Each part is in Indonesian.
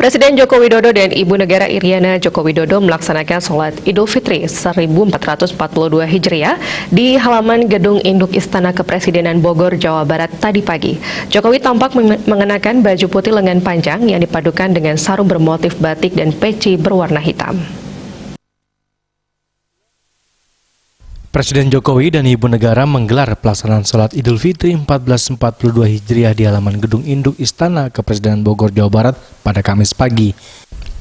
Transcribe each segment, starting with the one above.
Presiden Joko Widodo dan Ibu Negara Iriana Joko Widodo melaksanakan sholat Idul Fitri 1442 Hijriah di halaman Gedung Induk Istana Kepresidenan Bogor, Jawa Barat tadi pagi. Jokowi tampak mengenakan baju putih lengan panjang yang dipadukan dengan sarung bermotif batik dan peci berwarna hitam. Presiden Jokowi dan Ibu Negara menggelar pelaksanaan sholat Idul Fitri 1442 Hijriah di halaman Gedung Induk Istana Kepresidenan Bogor, Jawa Barat pada Kamis pagi.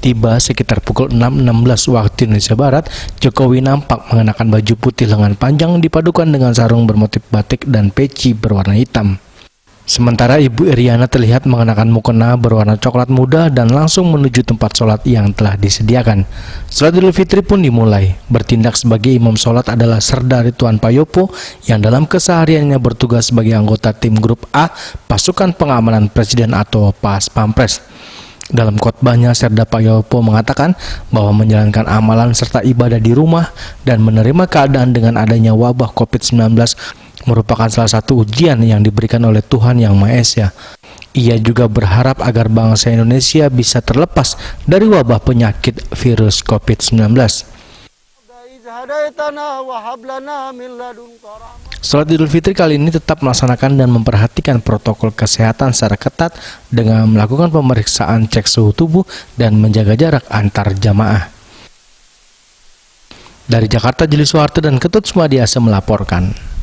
Tiba sekitar pukul 6.16 waktu Indonesia Barat, Jokowi nampak mengenakan baju putih lengan panjang dipadukan dengan sarung bermotif batik dan peci berwarna hitam. Sementara Ibu Iriana terlihat mengenakan mukena berwarna coklat muda dan langsung menuju tempat sholat yang telah disediakan. Sholat Idul Fitri pun dimulai. Bertindak sebagai imam sholat adalah Serda Ridwan Payopo yang dalam kesehariannya bertugas sebagai anggota tim grup A pasukan pengamanan Presiden atau Pas Pampres. Dalam khotbahnya, Serda Payopo mengatakan bahwa menjalankan amalan serta ibadah di rumah dan menerima keadaan dengan adanya wabah COVID-19 merupakan salah satu ujian yang diberikan oleh Tuhan Yang Maha Esa. Ia juga berharap agar bangsa Indonesia bisa terlepas dari wabah penyakit virus COVID-19. Sholat Idul Fitri kali ini tetap melaksanakan dan memperhatikan protokol kesehatan secara ketat dengan melakukan pemeriksaan cek suhu tubuh dan menjaga jarak antar jamaah. Dari Jakarta, Jili Soeharto dan Ketut Sumadiasa melaporkan.